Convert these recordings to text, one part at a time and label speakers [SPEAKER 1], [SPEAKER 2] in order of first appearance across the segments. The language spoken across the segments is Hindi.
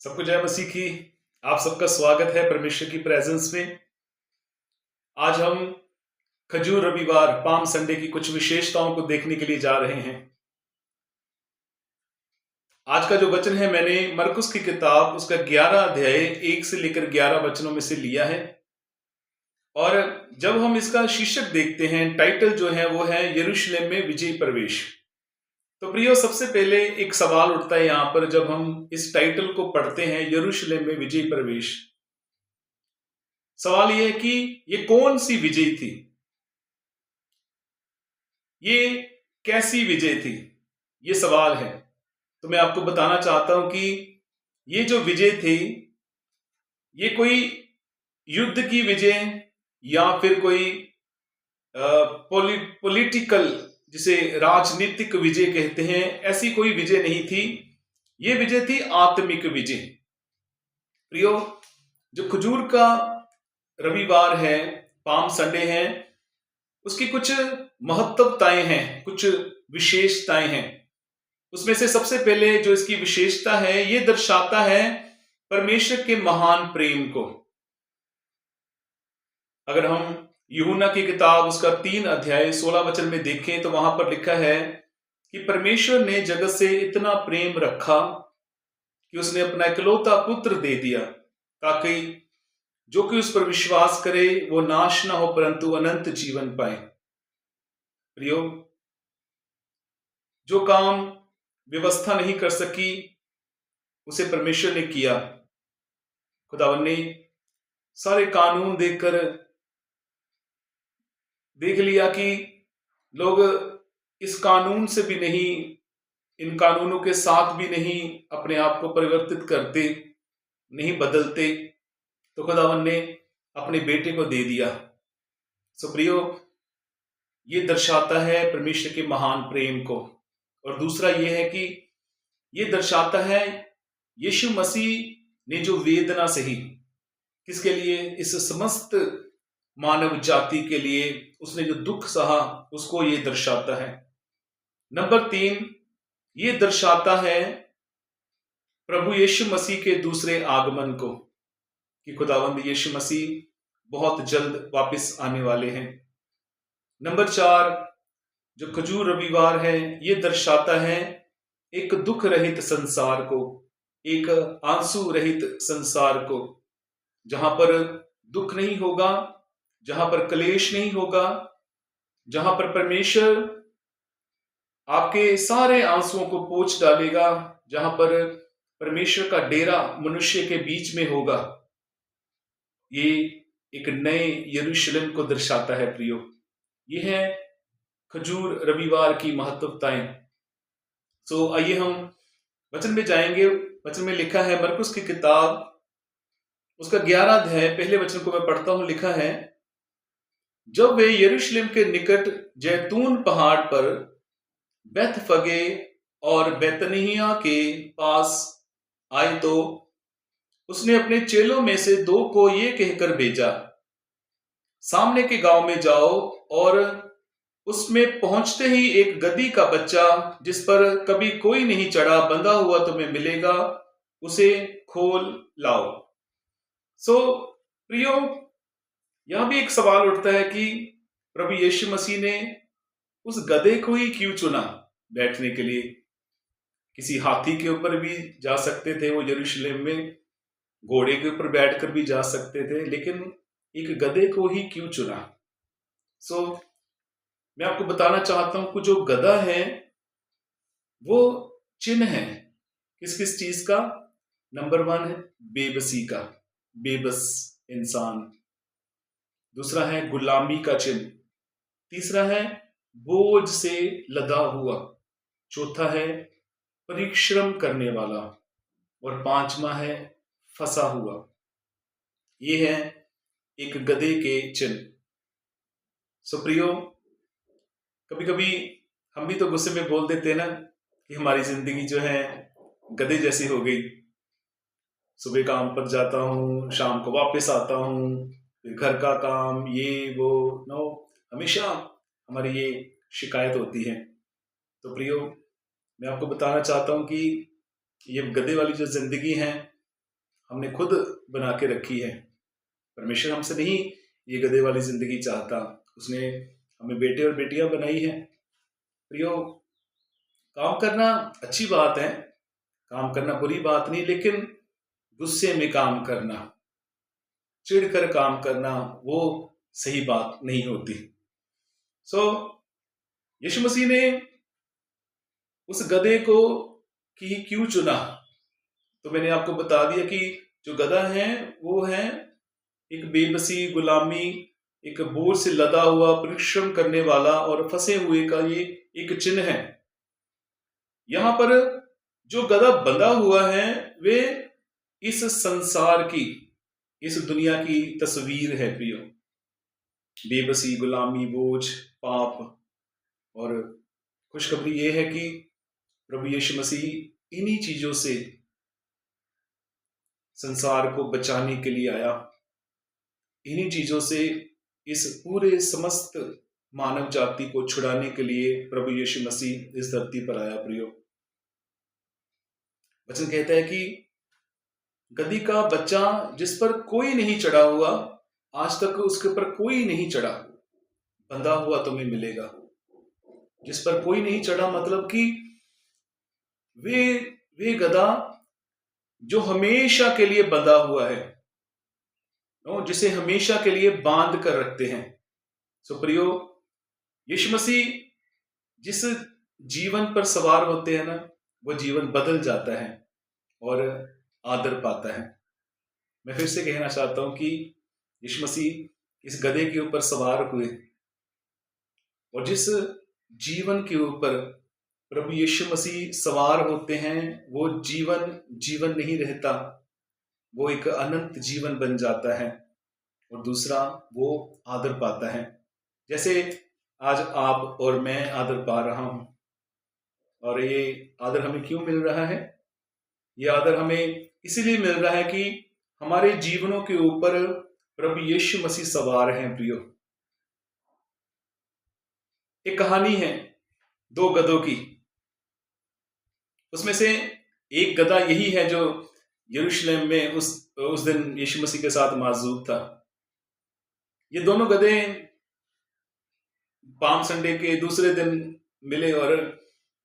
[SPEAKER 1] सबको जय मसीह की। आप सबका स्वागत है परमेश्वर की प्रेजेंस में। आज हम खजूर रविवार पाम संडे की कुछ विशेषताओं को देखने के लिए जा रहे हैं। आज का जो वचन है मैंने मरकुस की किताब उसका 11 अध्याय 1 से लेकर 11 वचनों में से लिया है। और जब हम इसका शीर्षक देखते हैं, टाइटल जो है वो है यरूशलेम में विजयी प्रवेश। तो प्रियो, सबसे पहले एक सवाल उठता है यहां पर जब हम इस टाइटल को पढ़ते हैं, यरूशलेम में विजयी प्रवेश। सवाल यह है कि ये कौन सी विजय थी, ये कैसी विजय थी, ये सवाल है। तो मैं आपको बताना चाहता हूं कि ये जो विजय थी ये कोई युद्ध की विजय या फिर कोई पॉलिटिकल, जिसे राजनीतिक विजय कहते हैं, ऐसी कोई विजय नहीं थी। ये विजय थी आत्मिक विजय। प्रियो, जो खजूर का रविवार है, पाम संडे है, उसकी कुछ महत्वताएं हैं, कुछ विशेषताएं हैं। उसमें से सबसे पहले जो इसकी विशेषता है, ये दर्शाता है परमेश्वर के महान प्रेम को। अगर हम यूहन्ना की किताब उसका 3 अध्याय 16 वचन में देखें तो वहां पर लिखा है कि परमेश्वर ने जगत से इतना प्रेम रखा कि उसने अपना इकलौता पुत्र दे दिया, ताकि जो कि उस पर विश्वास करे वो नाश ना हो परंतु अनंत जीवन पाए। प्रियो, जो काम व्यवस्था नहीं कर सकी उसे परमेश्वर ने किया। खुदावन ने सारे कानून देखकर देख लिया कि लोग इस कानून से भी नहीं, इन कानूनों के साथ भी नहीं अपने आप को परिवर्तित करते, नहीं बदलते, तो खुदावन ने अपने बेटे को दे दिया। सो प्रियो, ये दर्शाता है परमेश्वर के महान प्रेम को। और दूसरा ये है कि ये दर्शाता है यीशु मसीह ने जो वेदना सही, किसके लिए? इस समस्त मानव जाति के लिए उसने जो दुख सहा, उसको ये दर्शाता है। नंबर 3, ये दर्शाता है प्रभु यीशु मसीह के दूसरे आगमन को, कि खुदावंद यीशु मसीह बहुत जल्द वापस आने वाले हैं। नंबर 4, जो खजूर रविवार है, ये दर्शाता है एक दुख रहित संसार को, एक आंसू रहित संसार को, जहां पर दुख नहीं होगा, जहां पर क्लेश नहीं होगा, जहां पर परमेश्वर आपके सारे आंसुओं को पोंछ डालेगा, जहां पर परमेश्वर का डेरा मनुष्य के बीच में होगा। ये एक नए यरूशलेम को दर्शाता है। प्रियो, ये है खजूर रविवार की महत्वताएं। सो आइए हम वचन में जाएंगे। वचन में लिखा है, मरकुस की किताब उसका 11 अध्याय पहले वचन को मैं पढ़ता हूं। लिखा है, जब वे यरूशलेम के निकट जैतून पहाड़ पर बेतफगे और बेतनिया के पास आए तो उसने अपने चेलों में से 2 को ये कहकर भेजा, सामने के गांव में जाओ और उसमें पहुंचते ही एक गदही का बच्चा जिस पर कभी कोई नहीं चढ़ा बंधा हुआ तुम्हें मिलेगा, उसे खोल लाओ। सो प्रियो, यहां भी एक सवाल उठता है कि प्रभु यीशु मसीह ने उस गधे को ही क्यों चुना बैठने के लिए? किसी हाथी के ऊपर भी जा सकते थे वो यरूशलेम में, घोड़े के ऊपर बैठकर भी जा सकते थे, लेकिन एक गधे को ही क्यों चुना? सो मैं आपको बताना चाहता हूं कि जो गधा है वो चिन्ह है किस किस चीज का? नंबर 1 है बेबसी का, बेबस इंसान। दूसरा है गुलामी का चिन्ह। तीसरा है बोझ से लदा हुआ। चौथा है परिश्रम करने वाला। और 5वां है फंसा हुआ। ये है एक गधे के चिन्ह। सो प्रियो, कभी कभी हम भी तो गुस्से में बोल देते हैं ना कि हमारी जिंदगी जो है गधे जैसी हो गई। सुबह काम पर जाता हूँ, शाम को वापस आता हूँ, फिर घर का काम, ये वो, नो, हमेशा हमारी ये शिकायत होती है। तो प्रियो, मैं आपको बताना चाहता हूँ कि ये गधे वाली जो जिंदगी है हमने खुद बना के रखी है। परमेश्वर हमसे नहीं ये गधे वाली जिंदगी चाहता, उसने हमें बेटे और बेटियां बनाई है। प्रियो, काम करना अच्छी बात है, काम करना बुरी बात नहीं, लेकिन गुस्से में काम करना, चिढ़कर काम करना, वो सही बात नहीं होती। यीशु मसीह ने उस गधे को की क्यों चुना, तो मैंने आपको बता दिया कि जो गधा है वो है एक बेबसी, गुलामी, एक बोझ से लदा हुआ, परिश्रम करने वाला और फंसे हुए का ये एक चिन्ह है। यहां पर जो गधा बंधा हुआ है वे इस संसार की, इस दुनिया की तस्वीर है प्रियो। बेबसी, गुलामी, बोझ, पाप। और खुशखबरी ये है कि प्रभु यीशु मसीह इन्हीं चीजों से संसार को बचाने के लिए आया, इन्हीं चीजों से इस पूरे समस्त मानव जाति को छुड़ाने के लिए प्रभु यीशु मसीह इस धरती पर आया प्रियो। वचन कहता है कि गधी का बच्चा जिस पर कोई नहीं चढ़ा हुआ, आज तक उसके ऊपर कोई नहीं चढ़ा, बंधा हुआ तुम्हें मिलेगा। जिस पर कोई नहीं चढ़ा मतलब कि वे गधा जो हमेशा के लिए बंधा हुआ है, जिसे हमेशा के लिए बांध कर रखते हैं। सो प्रियो, यीशु मसीह जिस जीवन पर सवार होते हैं ना, वो जीवन बदल जाता है और आदर पाता है। मैं फिर से कहना चाहता हूं कि यीशु मसीह इस गधे के ऊपर सवार हुए और जिस जीवन के ऊपर प्रभु यीशु मसीह सवार होते हैं वो जीवन नहीं रहता, वो एक अनंत जीवन बन जाता है। और दूसरा, वो आदर पाता है। जैसे आज आप और मैं आदर पा रहा हूं, और ये आदर हमें क्यों मिल रहा है? ये आदर हमें इसीलिए मिल रहा है कि हमारे जीवनों के ऊपर प्रभु यीशु मसीह सवार हैं प्रियो। एक कहानी है दो गधों की, उसमें से एक गधा यही है जो यरूशलेम में उस दिन यीशु मसीह के साथ मौजूद था। ये दोनों गधे पाम संडे के दूसरे दिन मिले और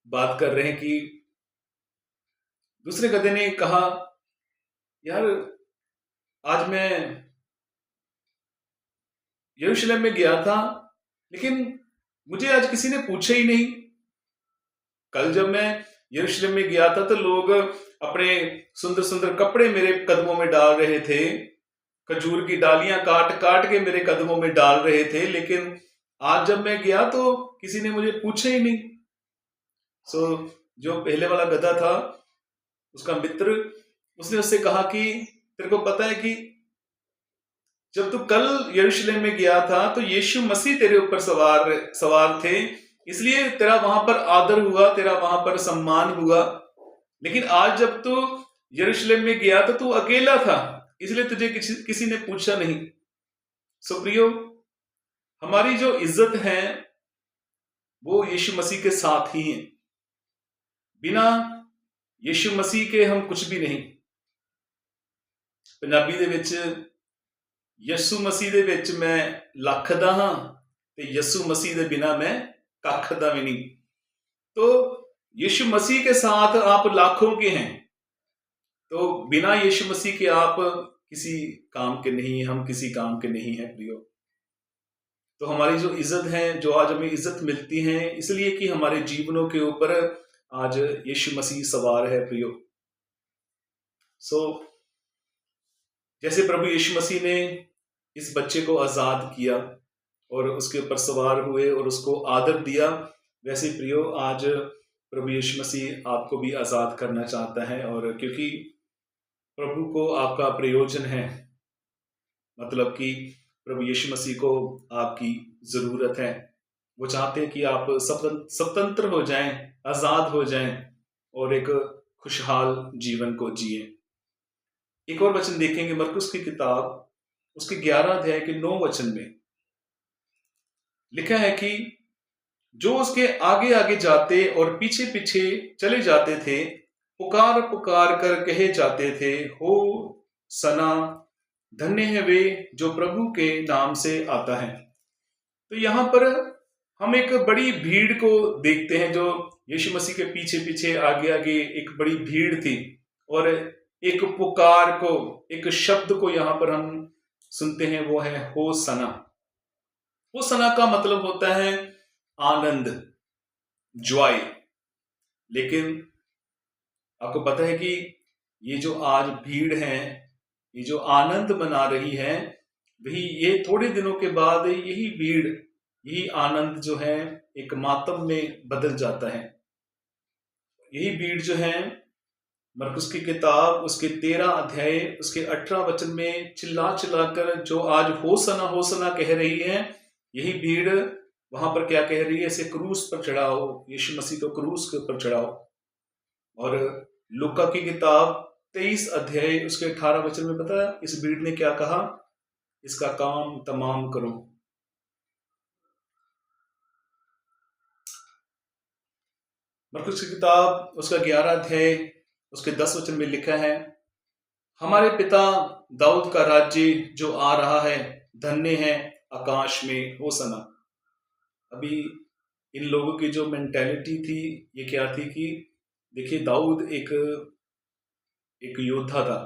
[SPEAKER 1] बात कर रहे हैं कि दूसरे गधे ने कहा, यार आज मैं यरूशलेम में गया था, लेकिन मुझे आज किसी ने पूछा ही नहीं। कल जब मैं यरूशलेम में गया था तो लोग अपने सुंदर सुंदर कपड़े मेरे कदमों में डाल रहे थे, खजूर की डालियां काट काट के मेरे कदमों में डाल रहे थे, लेकिन आज जब मैं गया तो किसी ने मुझे पूछा ही नहीं। जो पहले वाला गधा था, उसका मित्र, उसने उससे कहा कि तेरे को पता है कि जब तू कल यरूशलेम में गया था तो यीशु मसीह तेरे ऊपर सवार थे, इसलिए तेरा वहां पर आदर हुआ, तेरा वहां पर सम्मान हुआ। लेकिन आज जब तू यरूशलेम में गया तो तू अकेला था, इसलिए तुझे किसी ने पूछा नहीं। सो प्रियो, हमारी जो इज्जत है वो यीशु मसीह के साथ ही है। बिना यीशु मसीह के हम कुछ भी नहीं। पंजाबी दे विच यसु मसीह दे विच मैं लख दा हां ते यसु मसीह दे बिना मैं कख दा भी नहीं। तो यीशु मसीह के साथ आप लाखों के हैं, तो बिना यीशु मसीह के आप किसी काम के नहीं, हम किसी काम के नहीं हैं प्रियो। तो हमारी जो इज्जत है, जो आज हमें इज्जत मिलती है, इसलिए कि हमारे जीवनों के ऊपर आज यीशु मसीह सवार है प्रियो। जैसे प्रभु यीशु मसीह ने इस बच्चे को आजाद किया और उसके ऊपर सवार हुए और उसको आदर दिया, वैसे प्रियो आज प्रभु यीशु मसीह आपको भी आजाद करना चाहता है। और क्योंकि प्रभु को आपका प्रयोजन है, मतलब कि प्रभु यीशु मसीह को आपकी जरूरत है। वो चाहते हैं कि आप स्वतंत्र हो जाएं, आजाद हो जाएं और एक खुशहाल जीवन को जिए। एक और वचन देखेंगे मरकुस की किताब, उसके 11 अध्याय के 9 वचन में लिखा है कि जो उसके आगे आगे जाते और पीछे पीछे चले जाते थे, पुकार पुकार कर कहे जाते थे, हो सना, धन्य है वे जो प्रभु के नाम से आता है। तो यहाँ पर हम एक बड़ी भीड़ को देखते हैं, जो यीशु मसीह के पीछे पीछे आगे आगे एक बड़ी भीड़ थी, और एक पुकार को, एक शब्द को यहाँ पर हम सुनते हैं, वो है होसना। होसना का मतलब होता है आनंद, जॉय। लेकिन आपको पता है कि ये जो आज भीड़ है, ये जो आनंद मना रही है, वही ये थोड़े दिनों के बाद यही भीड़, यही आनंद जो है एक मातम में बदल जाता है। यही भीड़ जो है मरकुस की किताब उसके 13 अध्याय उसके 18 वचन में चिल्ला चिल्लाकर जो आज होसना होसना कह रही है, यही भीड़ वहां पर क्या कह रही है? इसे क्रूस पर चढ़ाओ, यीशु मसीह को क्रूस के ऊपर चढ़ाओ। और लूका की किताब 23 अध्याय उसके 18 वचन में पता है इस भीड़ ने क्या कहा? इसका काम तमाम करो। मरकुस की किताब उसका 11 अध्याय उसके 10 वचन में लिखा है, हमारे पिता दाऊद का राज्य जो आ रहा है, धन्य है आकाश में होसना। अभी इन लोगों की जो मेंटेलिटी थी, ये क्या थी कि देखिए दाऊद एक योद्धा था,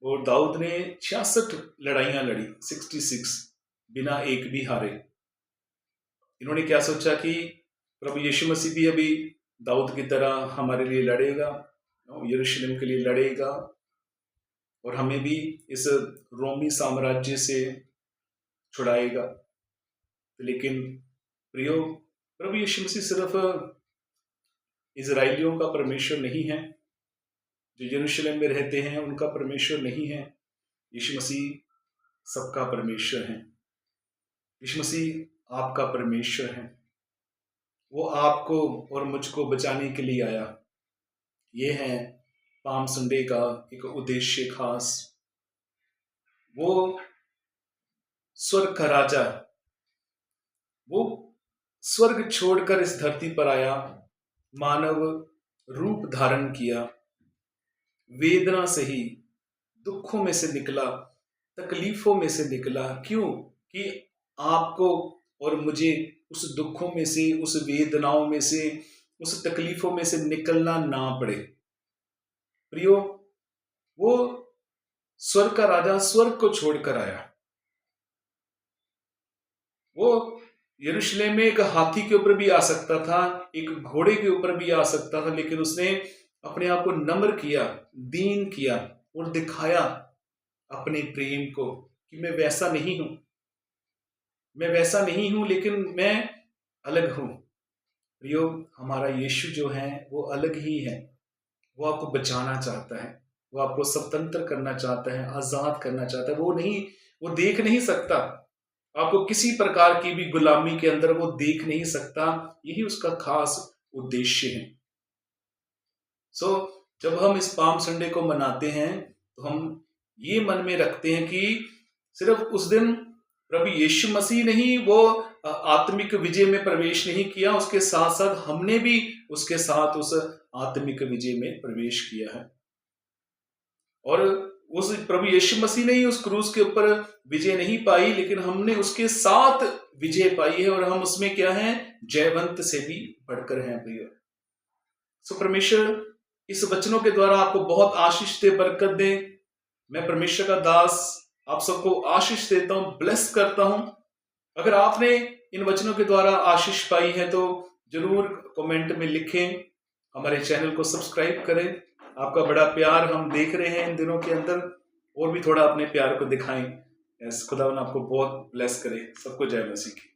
[SPEAKER 1] और दाऊद ने 66 लड़ाइयां लड़ी, 66, बिना एक भी हारे। इन्होंने क्या सोचा कि प्रभु यीशु मसीह भी अभी दाऊद की तरह हमारे लिए लड़ेगा, यरूशलेम के लिए लड़ेगा, और हमें भी इस रोमी साम्राज्य से छुड़ाएगा। लेकिन प्रियो, प्रभु यीशु मसीह सिर्फ इजराइलियों का परमेश्वर नहीं है, जो यरूशलेम में रहते हैं उनका परमेश्वर नहीं है। यीशु मसीह सबका परमेश्वर है। यीशु मसीह आपका परमेश्वर है। वो आपको और मुझको बचाने के लिए आया। ये है पाम संडे का एक उद्देश्य खास। वो स्वर्ग का राजा, वो स्वर्ग छोड़कर इस धरती पर आया, मानव रूप धारण किया, वेदना से ही, दुखों में से निकला, तकलीफों में से निकला। क्यों? कि आपको और मुझे उस दुखों में से, उस वेदनाओं में से, उस तकलीफों में से निकलना ना पड़े। प्रियो, वो स्वर्ग का राजा स्वर्ग को छोड़कर आया। वो यरूशलेम में एक हाथी के ऊपर भी आ सकता था, एक घोड़े के ऊपर भी आ सकता था, लेकिन उसने अपने आप को नम्र किया, दीन किया, और दिखाया अपने प्रेम को कि मैं वैसा नहीं हूं, मैं वैसा नहीं हूं, लेकिन मैं अलग हूं। प्रियो, हमारा यीशु जो है वो अलग ही है। वो आपको बचाना चाहता है, वो आपको स्वतंत्र करना चाहता है, आजाद करना चाहता है। वो देख नहीं सकता आपको किसी प्रकार की भी गुलामी के अंदर, वो देख नहीं सकता। यही उसका खास उद्देश्य है। जब हम इस पाम संडे को मनाते हैं तो हम ये मन में रखते हैं कि सिर्फ उस दिन प्रभु यीशु मसीह ने ही वो आत्मिक विजय में प्रवेश नहीं किया, उसके साथ साथ हमने भी उसके साथ उस आत्मिक विजय में प्रवेश किया है। और उस प्रभु यीशु मसीह ने ही उस क्रूस के ऊपर विजय नहीं पाई, लेकिन हमने उसके साथ विजय पाई है, और हम उसमें क्या हैं? जयवंत से भी बढ़कर हैं। प्रिय, परमेश्वर इस वचनों के द्वारा आपको बहुत आशीष दे, बरकत दे। मैं परमेश्वर का दास आप सबको आशीष देता हूं, ब्लेस करता हूं। अगर आपने इन वचनों के द्वारा आशीष पाई है तो जरूर कमेंट में लिखें, हमारे चैनल को सब्सक्राइब करें। आपका बड़ा प्यार हम देख रहे हैं इन दिनों के अंदर, और भी थोड़ा अपने प्यार को दिखाएं। खुदावन आपको बहुत ब्लेस करे। सबको जय मसीह की।